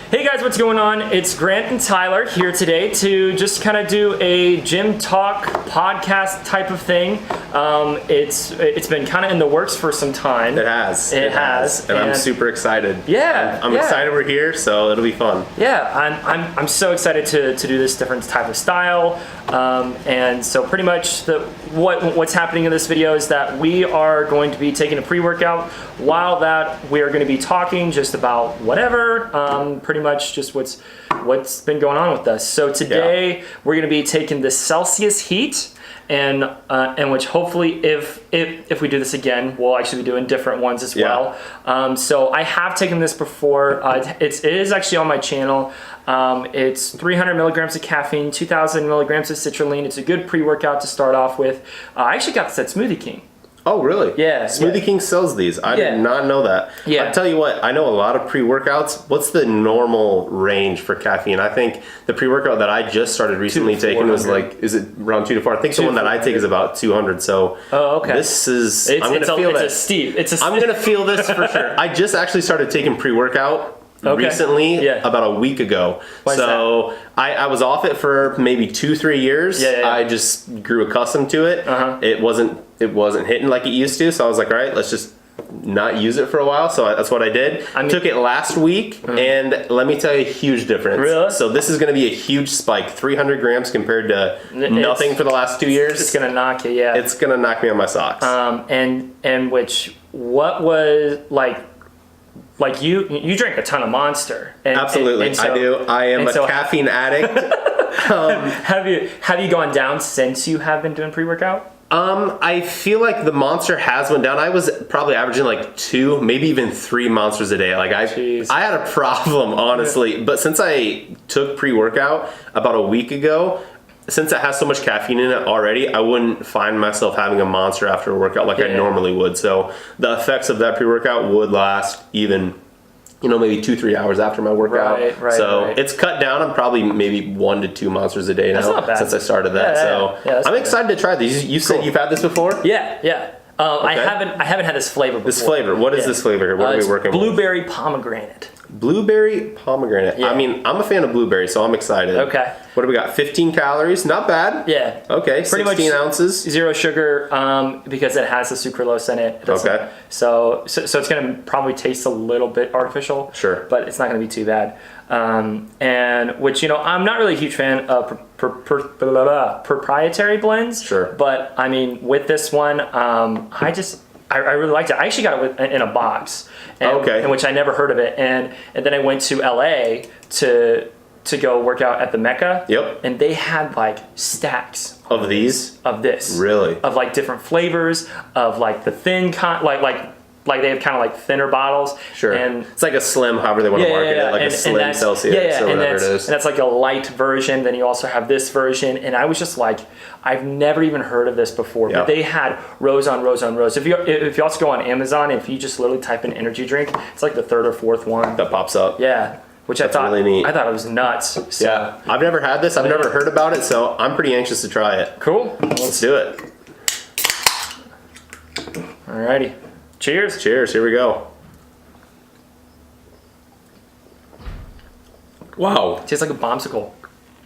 Hey guys, what's going on? It's Grant and Tyler here today to just kind of do a gym talk podcast type of thing. It's been kind of in the works for some time. It has. And I'm super excited. Yeah. I'm excited we're here, so it'll be fun. Yeah, I'm so excited to do this different type of style. And so pretty much what's happening in this video is that we are going to be taking a pre-workout. While that, we are going to be talking just about whatever, pretty much just what's been going on with us. So today we're going to be taking the Celsius heat, and which hopefully if we do this again, we'll actually be doing different ones as well. So I have taken this before. It is actually on my channel. It's 300 milligrams of caffeine, 2,000 milligrams of citrulline. It's a good pre-workout to start off with. I actually got this at Smoothie King. Oh, really? Yeah. Smoothie King sells these. I did not know that. Yeah. I'll tell you what, I know a lot of pre-workouts. What's the normal range for caffeine? I think the pre-workout that I just started recently taking was like, is it around 2 to 4? I think the one that I take is about 200. So this is, I'm going to feel that. I'm going to feel this for sure. I just actually started taking pre-workout recently, about a week ago. So I was off it for maybe 2-3 years. I just grew accustomed to it. It wasn't hitting like it used to, so I was like, all right, let's just not use it for a while. So that's what I did. I took it last week, and let me tell you, a huge difference. Really? So this is going to be a huge spike, 300 grams compared to nothing for the last 2 years. It's going to knock you, It's going to knock me on my socks. And what was like you drink a ton of Monster. Absolutely, I do. I am a caffeine addict. Have you gone down since you have been doing pre-workout? I feel like the Monster has went down. I was probably averaging like 2, maybe even 3 Monsters a day. Like I had a problem, honestly. But since I took pre-workout about a week ago, since it has so much caffeine in it already, I wouldn't find myself having a Monster after a workout like I normally would. So the effects of that pre-workout would last even, maybe 2-3 hours after my workout. It's cut down. I'm probably maybe 1 to 2 Monsters a day now since I started that. I'm excited to try these. You said you've had this before? Yeah. I haven't had this flavor before. This flavor. What is this flavor? What are we working with? Blueberry pomegranate. Blueberry pomegranate. I mean, I'm a fan of blueberry, so I'm excited. Okay. What do we got? 15 calories. Not bad. Yeah. Okay. Pretty 16 ounces. 0 sugar because it has the sucralose in it. Okay. So it's going to probably taste a little bit artificial. Sure. But it's not going to be too bad. And which, I'm not really a huge fan of proprietary blends. Sure. But I mean, with this one, I really liked it. I actually got it in a box. In which I never heard of it. And then I went to LA to go work out at the Mecca. Yep. And they had like stacks of these? Of this. Really? Of like different flavors, of like the thin like they have kind of like thinner bottles. Sure. And it's like a slim, however they want to market it, like a slim Celsius or whatever it is. And that's like a light version. Then you also have this version. And I was just like, I've never even heard of this before. But they had rows on rows on rows. If you also go on Amazon, if you just literally type in energy drink, it's like the 3rd or 4th one that pops up. Yeah. Which that's really neat. I thought it was nuts. So. Yeah. I've never had this. I've never heard about it. So I'm pretty anxious to try it. Cool. Let's do it. Alrighty. Cheers. Cheers. Here we go. Wow. It tastes like a bombsicle.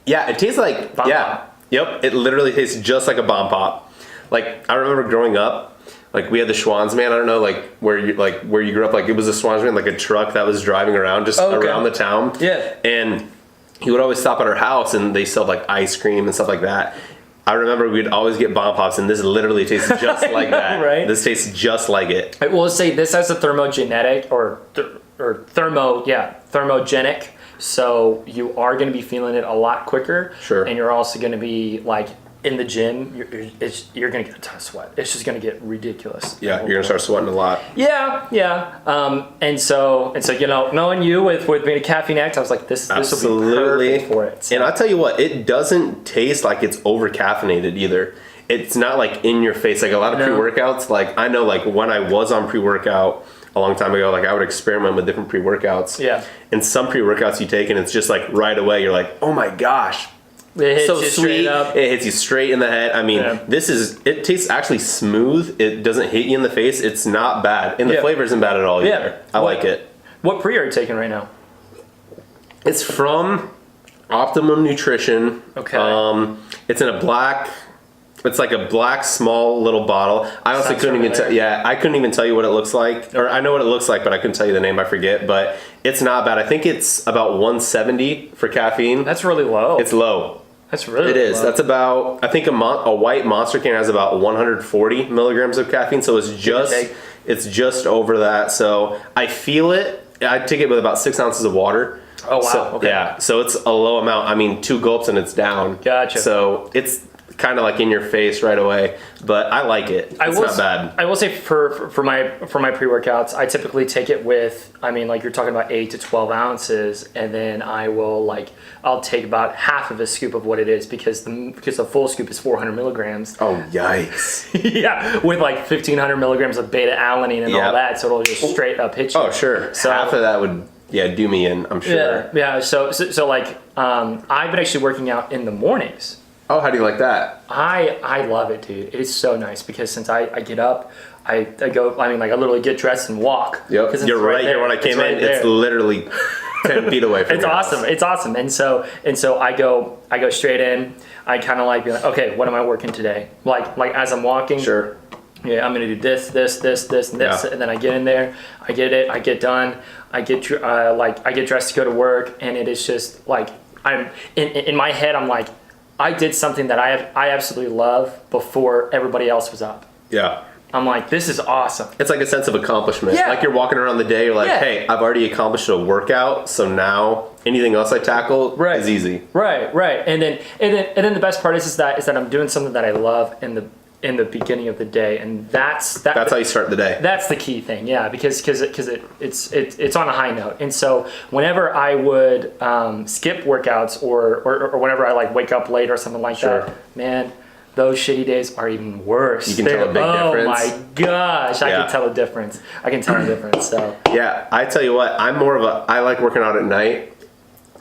Yeah, it tastes like bomb pop. Yep. It literally tastes just like a bomb pop. Like I remember growing up, like we had the Schwanz man. I don't know, like where you grew up. Like it was a Schwanz man, like a truck that was driving around around the town. Yeah. And he would always stop at our house, and they sold like ice cream and stuff like that. I remember we'd always get bomb pops, and this literally tastes just like that. Right? This tastes just like it. I will say this has a thermogenic or thermogenic, so you are going to be feeling it a lot quicker. Sure. And you're also going to be like in the gym. You're going to get a ton of sweat. It's just going to get ridiculous. Yeah, you're going to start sweating a lot. Yeah. And so knowing you with being a caffeine addict, I was like, this will be perfect for it. So. And I tell you what, it doesn't taste like it's over caffeinated either. It's not like in your face. Like a lot of pre-workouts, like I know like when I was on pre-workout a long time ago, like I would experiment with different pre-workouts. Yeah. And some pre-workouts you take and it's just like right away you're like, oh my gosh. It hits so you sweet. Straight up. It hits you straight in the head. I mean, it tastes actually smooth. It doesn't hit you in the face. It's not bad. And the flavor isn't bad at all either. I like it. What pre are you taking right now? It's from Optimum Nutrition. Okay. It's in a black. It's like a black small little bottle. I honestly couldn't even tell. Yeah, I couldn't even tell you what it looks like, or I know what it looks like, but I couldn't tell you the name. I forget. But it's not bad. I think it's about 170 for caffeine. That's really low. It's low. That's really It is. low. That's about. I think a white Monster can has about 140 milligrams of caffeine. So it's just over that. So I feel it. I take it with about 6 ounces of water. Oh wow. So, okay. Yeah. So it's a low amount. I mean, 2 gulps and it's down. Gotcha. So it's kind of like in your face right away, but I like it. It's not bad. I will say for my pre-workouts, I typically take it with, I mean, like you're talking about 8 to 12 ounces, and then I'll take about half of a scoop of what it is because the full scoop is 400 milligrams. Oh yikes! Yeah, with like 1500 milligrams of beta alanine and all that, so it'll just straight up hit you. Oh sure. So half of that would do me in. I'm sure. Yeah. So like I've been actually working out in the mornings. Oh, how do you like that? I love it, dude. It is so nice because since I get up, I go, I mean, like I literally get dressed and walk. Yep, you're right here. When I came in, it's literally 10 feet away from It's awesome. It's awesome. And so I go straight in. I kind of like be like, okay, what am I working today? Like as I'm walking. Sure. Yeah, I'm gonna do this, and this, and then I get in there. I get it. I get done. I get dressed to go to work, and it is just like I'm in my head. I'm like, I did something that I absolutely love before everybody else was up. Yeah. I'm like, this is awesome. It's like a sense of accomplishment. Yeah. Like you're walking around the day, you're like, hey, I've already accomplished a workout, so now anything else I tackle is easy. Right. And then the best part is that I'm doing something that I love in the beginning of the day, and that's how you start the day. That's the key thing, yeah, because it's on a high note. And so whenever I would skip workouts or whenever I like wake up late or something like that, man, those shitty days are even worse. You can tell a big difference. Oh my gosh, I can tell a difference. So yeah, I tell you what, I like working out at night.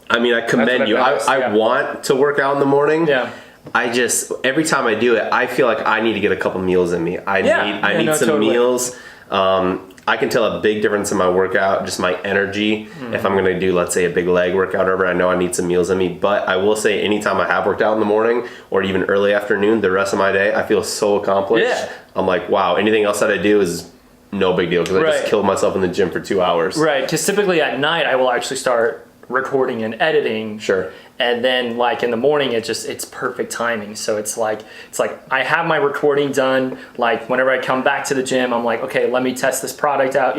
I mean, I commend you. I want to work out in the morning. Yeah. Every time I do it, I feel like I need to get a couple meals in me. I need some meals. I can tell a big difference in my workout, just my energy. If I'm going to do, let's say, a big leg workout or whatever, I know I need some meals in me. But I will say anytime I have worked out in the morning or even early afternoon, the rest of my day, I feel so accomplished. Yeah. I'm like, wow, anything else that I do is no big deal because I just killed myself in the gym for 2 hours. Right, because typically at night, I will actually start recording and editing. Sure. And then like in the morning, it's perfect timing. So it's like I have my recording done. Like whenever I come back to the gym, I'm like, okay, let me test this product out,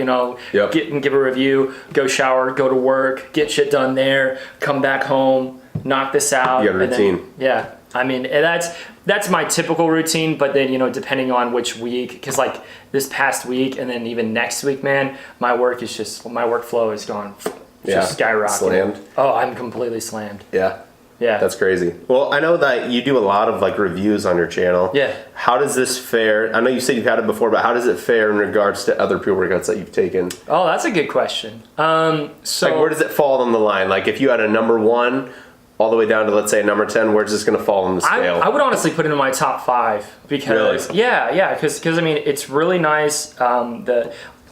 give a review, go shower, go to work, get shit done there, come back home, knock this out. You got a routine. Then, I mean, that's my typical routine, but then, depending on which week, because like this past week and then even next week, man, my workflow is gone. Just skyrocketing. Slammed. Oh, I'm completely slammed. Yeah. That's crazy. Well, I know that you do a lot of like reviews on your channel. Yeah. How does this fare? I know you said you've had it before, but how does it fare in regards to other pre-workouts that you've taken? Oh, that's a good question. So like, where does it fall on the line? Like if you had a number 1 all the way down to, let's say, number 10, where's this going to fall on the scale? I would honestly put it in my top 5 because because I mean, it's really nice.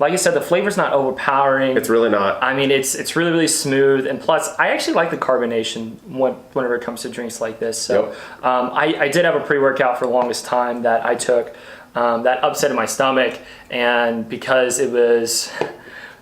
Like I said, the flavor's not overpowering. It's really not. I mean, it's really, really smooth. And plus, I actually like the carbonation whenever it comes to drinks like this. So I did have a pre-workout for the longest time that I took that upset my stomach. And because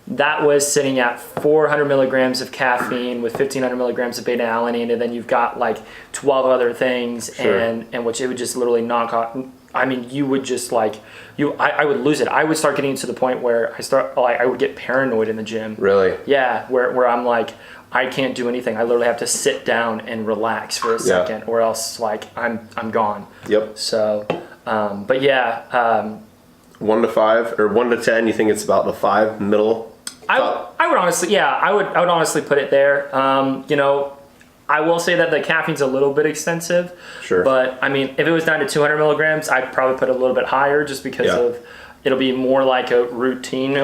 that was sitting at 400 milligrams of caffeine with 1500 milligrams of beta alanine. And then you've got like 12 other things and which it would just literally knock off. I mean, you would just I would lose it. I would start getting to the point where I would get paranoid in the gym. Really? Yeah, where I'm like, I can't do anything. I literally have to sit down and relax for a second, or else I'm gone. Yep. So, but yeah. 1 to 5 or 1 to 10. You think it's about the 5 middle? I would honestly, I would honestly put it there. I will say that the caffeine's a little bit extensive. Sure. But I mean, if it was down to 200 milligrams, I'd probably put it a little bit higher just because it'll be more like a routine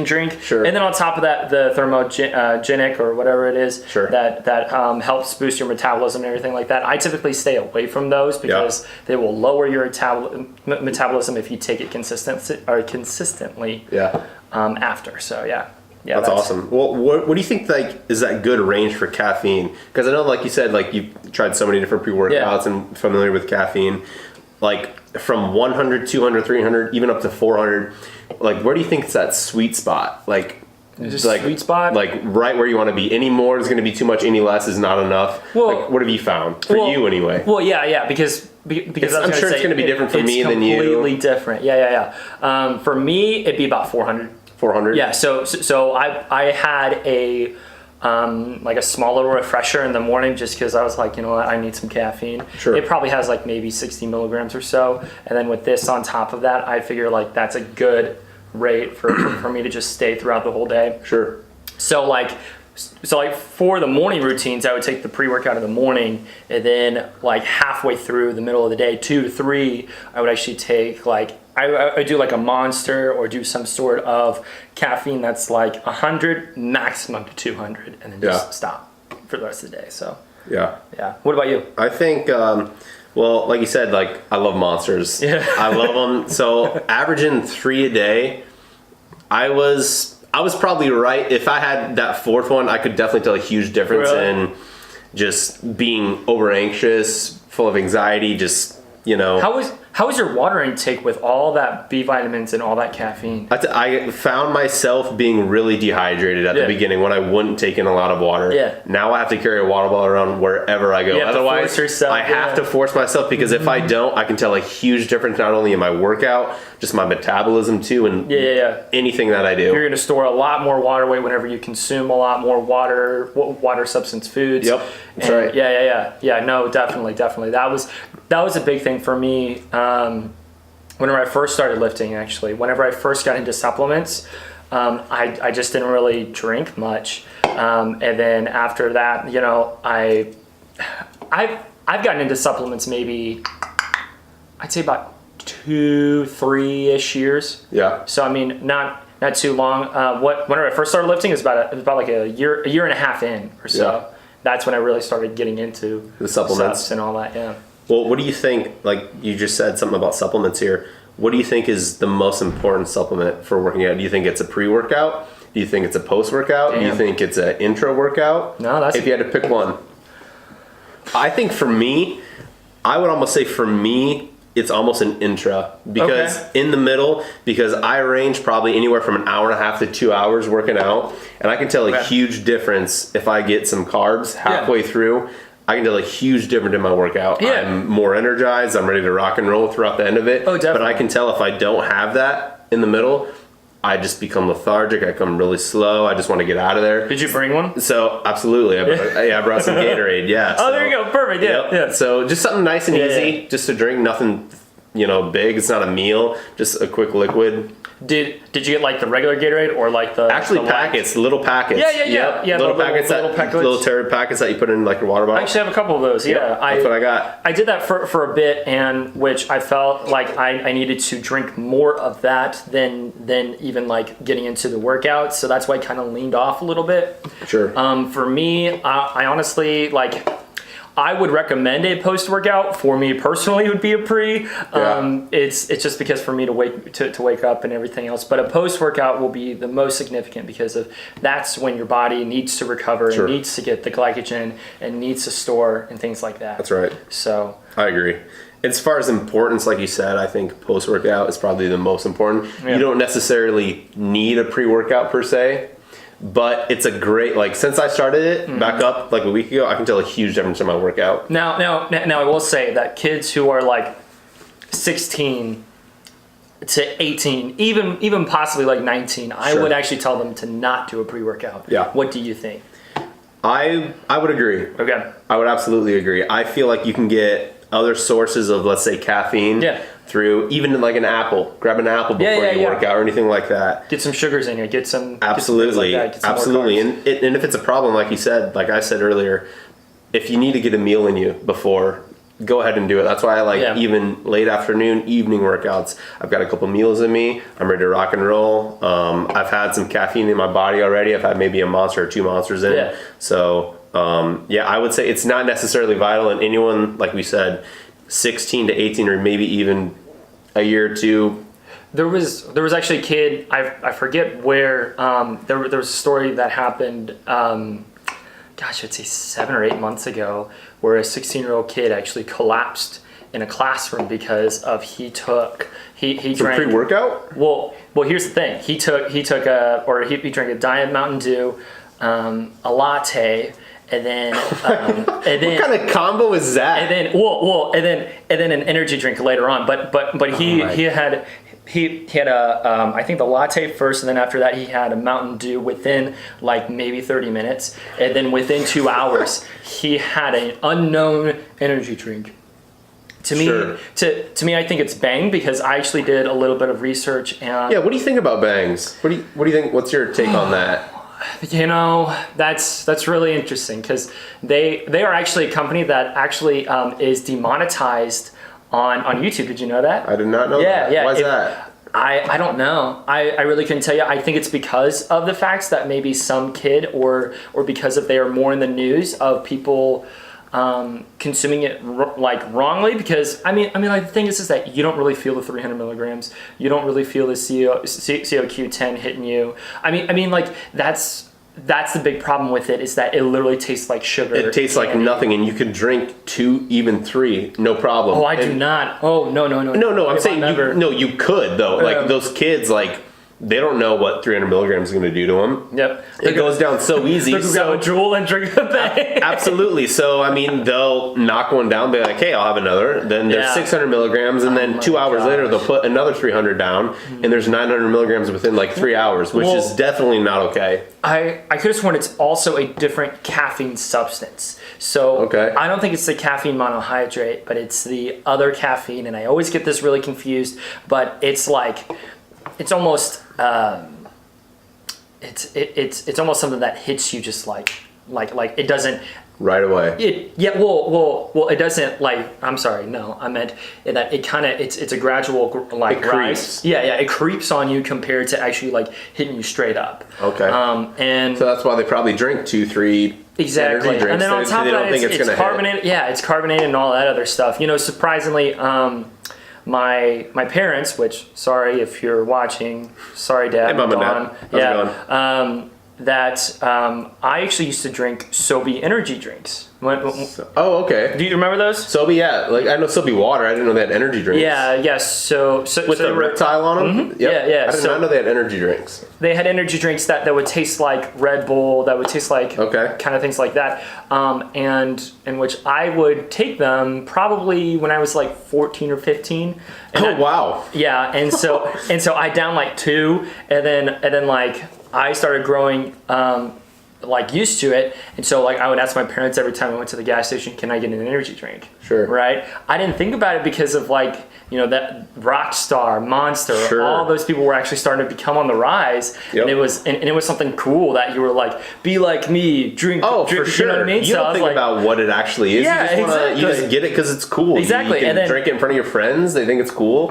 drink. Sure. And then on top of that, the thermogenic or whatever it is that helps boost your metabolism and everything like that. I typically stay away from those because they will lower your metabolism if you take it consistently. Yeah. After. So yeah. Yeah, that's awesome. Well, what do you think like is that good range for caffeine? Because I know, like you said, like you've tried so many different pre-workouts and familiar with caffeine. Like from 100, 200, 300, even up to 400. Like, where do you think it's that sweet spot? Like, just like sweet spot, like right where you want to be. Any more is going to be too much. Any less is not enough. Well, like, what have you found for you anyway? Well, yeah, because I'm sure it's going to be different for me than you. It's completely different. Yeah. For me, it'd be about 400. 400. Yeah. So I had a like a small little refresher in the morning just because I was like, you know what, I need some caffeine. Sure. It probably has like maybe 60 milligrams or so, and then with this on top of that, I figure like that's a good rate for me to just stay throughout the whole day. Sure. So like for the morning routines, I would take the pre-workout in the morning, and then like halfway through the middle of the day, 2 to 3, I would actually take like I do like a Monster or do some sort of caffeine that's like 100 maximum to 200, and then just stop for the rest of the day. So yeah. What about you? I think well, like you said, like I love Monsters. Yeah. I love them. So averaging 3 a day, I was probably right. If I had that fourth one, I could definitely tell a huge difference in just being over anxious, full of anxiety, just, you know. How was your water intake with all that B vitamins and all that caffeine? I found myself being really dehydrated at the beginning when I wouldn't take in a lot of water. Yeah. Now I have to carry a water bottle around wherever I go. Otherwise, I have to force myself, because if I don't, I can tell a huge difference not only in my workout, just my metabolism too, and anything that I do. You're going to store a lot more water weight whenever you consume a lot more water substance foods. Yep. That's right. Yeah. No, definitely. That was a big thing for me. Whenever I first started lifting, actually, whenever I first got into supplements, I just didn't really drink much. And then after that, you know, I've gotten into supplements maybe, I'd say about 2-3-ish years. Yeah. So I mean, not too long. Whenever I first started lifting, it was about like a year and a half in or so. Yeah. That's when I really started getting into the supplements and all that. Yeah. Well, what do you think, like you just said something about supplements here, what do you think is the most important supplement for working out? Do you think it's a pre-workout? Do you think it's a post-workout? Do you think it's an intro workout? No, if you had to pick one. I think for me, I would almost say for me, it's almost an intra, because in the middle, because I range probably anywhere from an hour and a half to 2 hours working out, and I can tell a huge difference if I get some carbs halfway through. I can tell a huge difference in my workout. Yeah. I'm more energized. I'm ready to rock and roll throughout the end of it. Oh, definitely. But I can tell if I don't have that in the middle, I just become lethargic. I come really slow. I just want to get out of there. Did you bring one? So absolutely. I brought some Gatorade. Yeah. Oh, there you go. Perfect. Yeah. So just something nice and easy, just to drink. Nothing, big. It's not a meal. Just a quick liquid. Did you get like the regular Gatorade or like the packets, little packets? Yeah. Little packets, little Terra packets that you put in like your water bottle. I actually have a couple of those. Yeah, that's what I got. I did that for a bit, and which I felt like I needed to drink more of that than even like getting into the workout. So that's why I kind of leaned off a little bit. Sure. For me, I honestly like. I would recommend a post-workout. For me personally, it would be a pre. It's just because for me to wake up and everything else. But a post-workout will be the most significant, because that's when your body needs to recover and needs to get the glycogen and needs to store and things like that. That's right. So I agree. As far as importance, like you said, I think post-workout is probably the most important. Yeah. You don't necessarily need a pre-workout per se. But it's a great, like, since I started it back up like a week ago, I can tell a huge difference in my workout. Now I will say that kids who are like 16 to 18, even possibly like 19, I would actually tell them to not do a pre-workout. Yeah. What do you think? I would agree. Okay. I would absolutely agree. I feel like you can get other sources of, let's say, caffeine through even like an apple. Grab an apple before you work out or anything like that. Get some sugars in you. Get some absolutely, get some absolutely. And if it's a problem, like you said, like I said earlier, if you need to get a meal in you before, go ahead and do it. That's why I like even late afternoon, evening workouts. I've got a couple meals in me. I'm ready to rock and roll. I've had some caffeine in my body already. I've had maybe a Monster or 2 Monsters in. Yeah. So I would say it's not necessarily vital in anyone, like we said, 16 to 18 or maybe even a year or two There was actually a kid, I forget where, there was a story that happened, gosh, I'd say 7 or 8 months ago, where a 16-year-old kid actually collapsed in a classroom because of he drank pre-workout. Well, here's the thing. He drank a Diet Mountain Dew, a latte, and then what kind of combo is that? And then an energy drink later on. But he had a I think the latte first, and then after that he had a Mountain Dew within like maybe 30 minutes, and then within 2 hours he had an unknown energy drink. To me, Sure. to me, I think it's Bang, because I actually did a little bit of research and Yeah, what do you think about Bangs? What do you think? What's your take on that? you know, that's really interesting, because they are actually a company that actually is demonetized on YouTube. Did you know that? I did not know that. Yeah. Why is that? I don't know. I really couldn't tell you. I think it's because of the facts that maybe some kid or because of they are more in the news of people consuming it like wrongly, because I mean like the thing is that you don't really feel the 300 milligrams. You don't really feel the COQ10 hitting you. I mean like that's the big problem with it, is that it literally tastes like sugar. It tastes like nothing, and you could drink 2, even 3, no problem. Oh, I do not. Oh, no. No, I'm saying you could though. Like those kids, like they don't know what 300 milligrams is going to do to them. Yep. It goes down so easy. They're So going to drool and drink a Bang. absolutely. So I mean, they'll knock one down, be like, "Hey, I'll have another." Then there's Yeah. 600 milligrams, and then 2 hours later they'll put another 300 down, and there's 900 milligrams within like 3 hours, which is definitely not okay. I could have sworn it's also a different caffeine substance. So Okay. I don't think it's the caffeine monohydrate, but it's the other caffeine, and I always get this really confused. But it's like, it's almost it's almost something that hits you just like it doesn't. Right away. It doesn't, like, I'm sorry, no, I meant that it kind of, it's a gradual like It rise. creeps. Yeah, it creeps on you compared to actually like hitting you straight up. Okay. And So that's why they probably drink 2, 3 exactly, energy drinks. and then on top they of don't that, think it's gonna carbonated. Yeah, it's carbonated and all that other stuff. You know, surprisingly, my parents, which, sorry if you're watching, sorry Dad, Hey, Mom and Dad. Dawn. How's it going? I actually used to drink Shelby energy drinks. Oh, okay. Do you remember those? Sobe, yeah. Like I know Sobe water. I didn't know they had energy drinks. Yeah. So With so the reptile on them? Mm-hmm. Yeah. I did not know they had energy drinks. They had energy drinks that would taste like Red Bull, that would taste like kind of things like that, and in which I would take them probably when I was like 14 or 15. Wow. Yeah, and so I downed like 2, and then like I started growing like used to it, and so like I would ask my parents every time I went to the gas station, can I get an energy drink? Sure. Right? I didn't think about it because of like, you know, that Rockstar, Monster, Sure. all those people were actually starting to become on the rise. Yep. And it was something cool that you were like, be like me, drink. Oh, drink, for sure. You know what I mean? You don't think about what it actually is. Yeah, you just get it because it's cool. Exactly. You can And then, drink it in front of your friends. They think it's cool.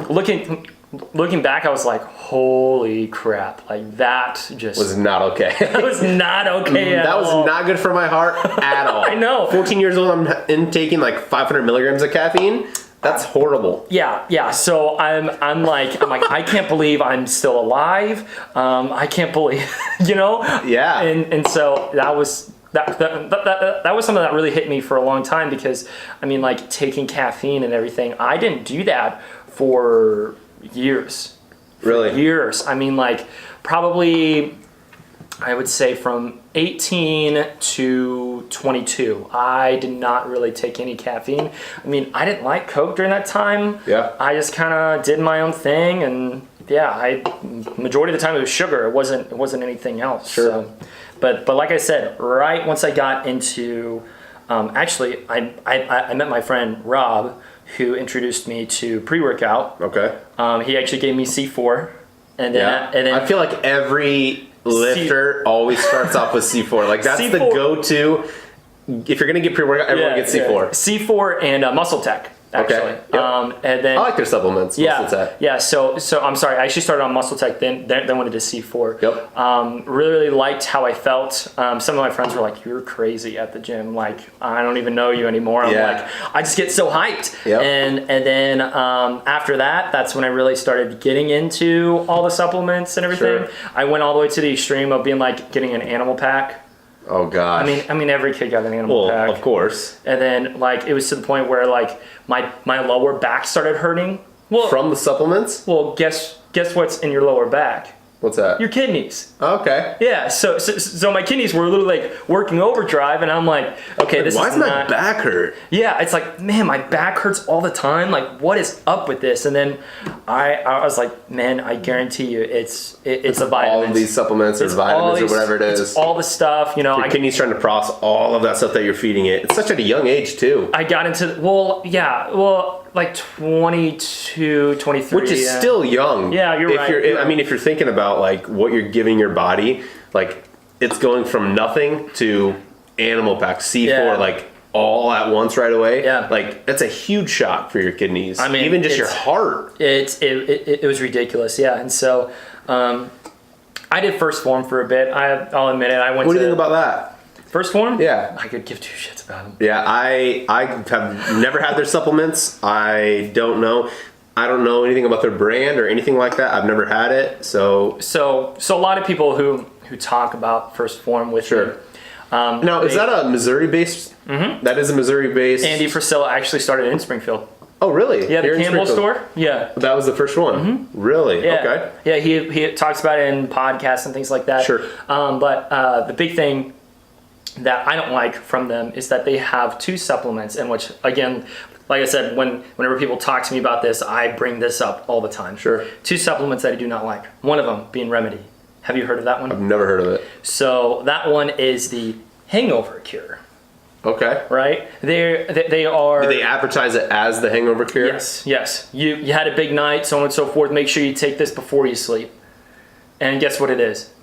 Looking back, I was like, holy crap. Like that just Was not okay. that was not okay at That was all. not good for my heart at all. I know. 14 years old, I'm intaking like 500 milligrams of caffeine. That's horrible. Yeah. So I'm like, I can't believe I'm still alive. I can't believe, you know. Yeah. And so that was something that really hit me for a long time, because I mean, like, taking caffeine and everything, I didn't do that for years. Really? Years. I mean, like, probably, I would say from 18 to 22, I did not really take any caffeine. I mean, I didn't like Coke during that time. Yeah. I just kind of did my own thing, and yeah, majority of the time it was sugar. It wasn't anything else. Sure. So, but like I said, right once I got into, actually, I met my friend Rob, who introduced me to pre-workout. Okay. He actually gave me C4, and then I feel like every lifter always starts off with C4. Like that's C4. the go-to. If you're gonna get pre-workout, everyone gets C4. C4 and Muscle Tech. actually. Okay. Yep. And then I like their supplements. yeah, Muscle Tech. yeah. So I'm sorry. I actually started on Muscle Tech, then went into C4. Yep. Really liked how I felt. Some of my friends were like, "You're crazy at the gym. Like, I don't even know you anymore." I'm like, I just get so hyped. Yep. And then after that, that's when I really started getting into all the supplements and everything. Sure. I went all the way to the extreme of being like getting an animal pack. Oh gosh. I mean, every kid got an animal pack. Of course. And then like it was to the point where like my lower back started hurting. Well, From the supplements? well, guess what's in your lower back? What's that? Your kidneys. Okay. Yeah. So my kidneys were literally like working overdrive, and I'm like, okay, this Why is does my not. back hurt? Yeah, it's like, man, my back hurts all the time. Like, what is up with this? And then I was like, man, I guarantee you, it's the vitamins. All of these supplements or vitamins or whatever it is. It's all the stuff, you know. Your kidneys trying to process all of that stuff that you're feeding it. It's such at a young age too. I got into like 22, 23. Which is still young. Yeah, you're right. I mean, if you're thinking about like what you're giving your body, like it's going from nothing to animal pack C4, Yeah. like all at once right away. Yeah. Like that's a huge shock for your kidneys. I mean, even just your heart. It was ridiculous, yeah. And so I did first form for a bit. I'll admit it. What do you think about that? First form? Yeah. I could give two shits about them. Yeah, I have never had their supplements. I don't know. I don't know anything about their brand or anything like that. I've never had it, so a lot of people who talk about first form with sure. me, Now, is that a Missouri-based? Mm-hmm. That is a Missouri-based. Andy Frisella actually started in Springfield. Oh, really? Yeah, Here the in Campbell Springfield? store. Yeah. That was the first one. Really? Yeah. Okay. Yeah, he talks about it in podcasts and things like that. Sure. But the big thing that I don't like from them is that they have two supplements, in which, again, like I said, whenever people talk to me about this, I bring this up all the time. Sure. Two supplements that I do not like. One of them being Remedy. Have you heard of that one? I've never heard of it. So that one is the hangover cure, Okay. right? They are. Do they advertise it as the hangover cure? Yes. You had a big night, so on and so forth. Make sure you take this before you sleep. And guess what it is?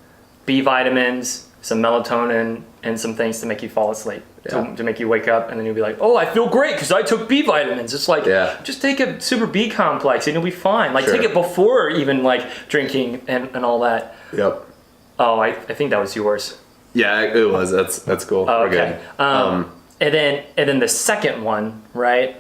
B vitamins, some melatonin, and some things to make you fall asleep. Yeah. To make you wake up, and then you'll be like, oh, I feel great because I took B vitamins. It's like, just take a super B complex and you'll be fine. Like, Sure. take it before even like drinking and all that. Yep. Oh, I think that was yours. Yeah, it was. That's cool. Oh, We're okay. good. And then the second one, right,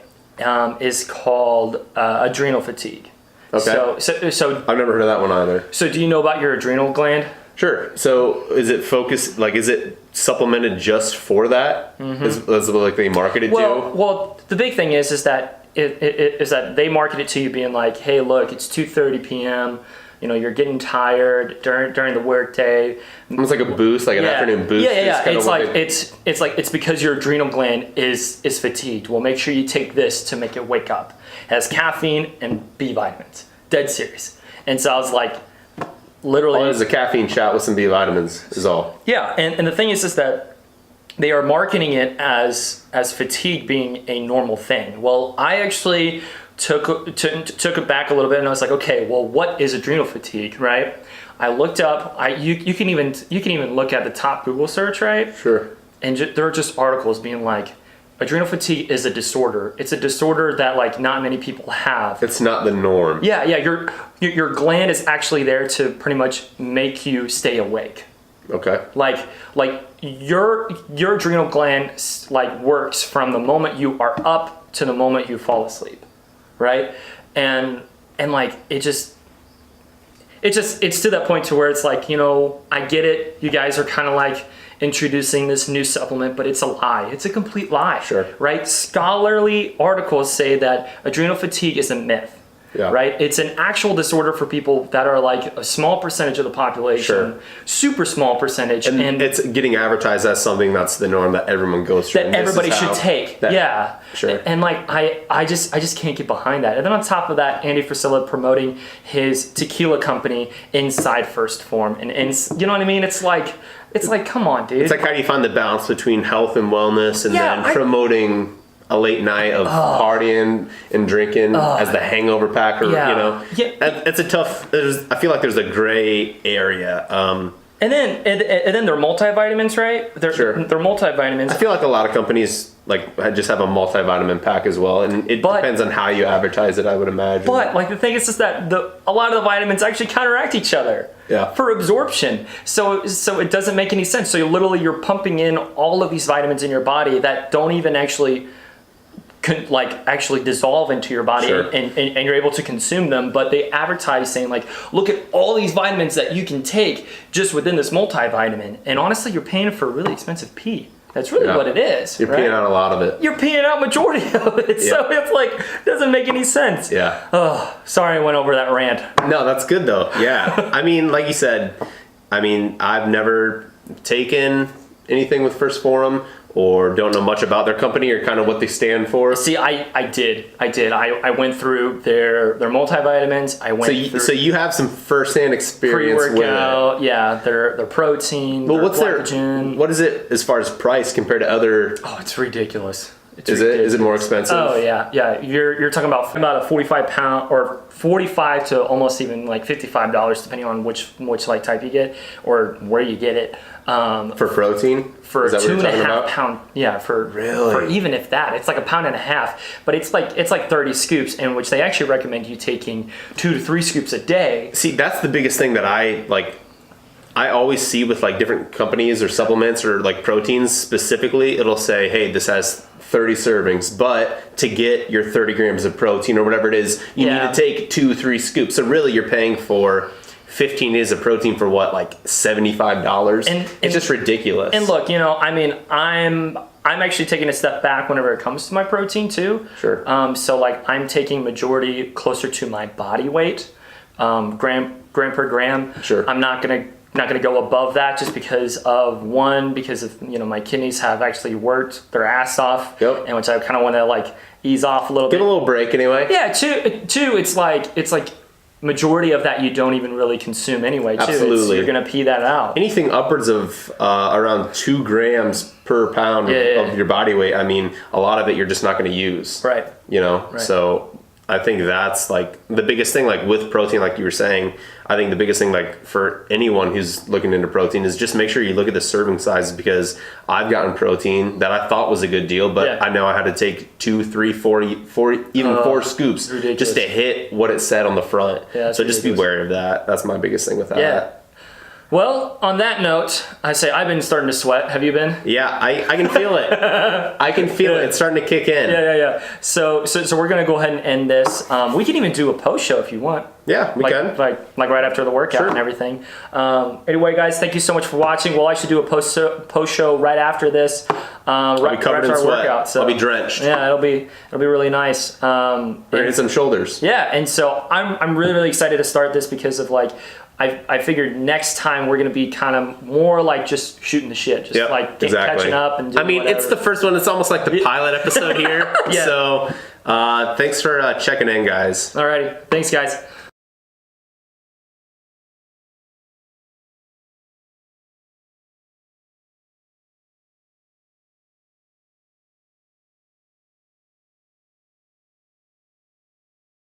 is called adrenal fatigue. Okay. So I've never heard of that one either. So do you know about your adrenal gland? Sure. So is it focused, like, is it supplemented just for that? Mm-hmm. Is like they market it to? Well, the big thing is that is that they market it to you being like, hey, look, it's 2:30 p.m. You know, you're getting tired during the workday. Almost like a boost, like an afternoon boost. Yeah. It's because your adrenal gland is fatigued. Well, make sure you take this to make it wake up. It has caffeine and B vitamins. Dead serious. And so I was like, literally. All it is a caffeine shot with some B vitamins is all. Yeah, and the thing is that they are marketing it as fatigue being a normal thing. Well, I actually took it back a little bit, and I was like, okay, well, what is adrenal fatigue, right? I looked up. You can even look at the top Google search, right? Sure. And there are just articles being like, adrenal fatigue is a disorder. It's a disorder that like not many people have. It's not the norm. Yeah. Your gland is actually there to pretty much make you stay awake. Okay. Like your adrenal gland like works from the moment you are up to the moment you fall asleep, right? And like it's to that point to where it's like, you know, I get it. You guys are kind of like introducing this new supplement, but it's a lie. It's a complete lie. Sure. Right? Scholarly articles say that adrenal fatigue is a myth. Yeah. Right? It's an actual disorder for people that are like a small percentage of the population. Sure. Super small percentage. And it's getting advertised as something that's the norm that everyone goes through. That everybody should take. Yeah. Sure. And like I just can't get behind that. And then on top of that, Andy Frisella promoting his tequila company inside First Form. And you know what I mean? It's like, come on, dude. It's like, how do you find the balance between health and wellness and then promoting a late night of partying and drinking as the hangover pack, or you know, it's a tough. I feel like there's a gray area. And then they're multivitamins, right? They're multivitamins. I feel like a lot of companies like just have a multivitamin pack as well, and it depends on how you advertise it, I would imagine. But like the thing is just that a lot of the vitamins actually counteract each other for absorption. So it doesn't make any sense. So you're pumping in all of these vitamins in your body that don't even actually dissolve into your body and you're able to consume them, but they advertise saying like, look at all these vitamins that you can take just within this multivitamin, and honestly you're paying for really expensive pee. That's really what it is. You're peeing out a lot of it. You're peeing out majority of it. So it's like, doesn't make any sense. Yeah. Oh, sorry I went over that rant. No, that's good though. Yeah. I mean, like you said, I've never taken anything with First Forum, or don't know much about their company or kind of what they stand for. See, I did. I went through their multivitamins. So you have some first-hand experience pre-workout, with it. their protein, Well, their glycogen. what is it as far as price compared to other? Oh, it's ridiculous. Is it more expensive? Oh yeah. You're talking about a 45 pound or 45 to almost even like $55 depending on which like type you get or where you get it. For protein? For 2.5 pound, for even if that, it's like 1.5 pounds, but it's like 30 scoops, in which they actually recommend you taking 2 to 3 scoops a day. See, that's the biggest thing that I always see with like different companies or supplements or like proteins specifically. It'll say, hey, this has 30 servings, but to get your 30 grams of protein or whatever it is, you need to take 2-3 scoops. So really you're paying for 15 days of protein for what, like $75? And it's just ridiculous. And look, I'm actually taking a step back whenever it comes to my protein too. Sure. So like I'm taking majority closer to my body weight, gram per gram. Sure. I'm not gonna go above that just because of my kidneys have actually worked their ass off. Yep. And which I kind of want to like ease off a little bit. Give a little break anyway. Yeah. Two. It's like majority of that you don't even really consume anyway too. Absolutely. You're gonna pee that out. Anything upwards of around 2 grams per pound of your body weight, a lot of it you're just not going to use. Right. So I think that's like the biggest thing, like with protein, like you were saying. I think the biggest thing, like for anyone who's looking into protein, is just make sure you look at the serving sizes, because I've gotten protein that I thought was a good deal, but I know I had to take 2, 3, 4, even 4 scoops just to hit what it said on the front. Yeah, so just be wary of that. That's my biggest thing with that. Yeah. Well, on that note, I say I've been starting to sweat. Have you been? Yeah, I can feel it. I can feel it. It's starting to kick in. Yeah. So we're gonna go ahead and end this. We can even do a post show if you want. Yeah, we can. Like right after the workout and everything. Anyway, guys, thank you so much for watching. We'll actually do a post show right after this. I'll be covered in sweat. Workout, so. I'll be drenched. Yeah, it'll be really nice. We're hitting some shoulders. Yeah, and so I'm really excited to start this because of like. I figured next time we're going to be kind of more like just shooting the shit. Just catching up and doing whatever. It's the first one. It's almost like the pilot episode here. So thanks for checking in, guys. Alrighty. Thanks, guys.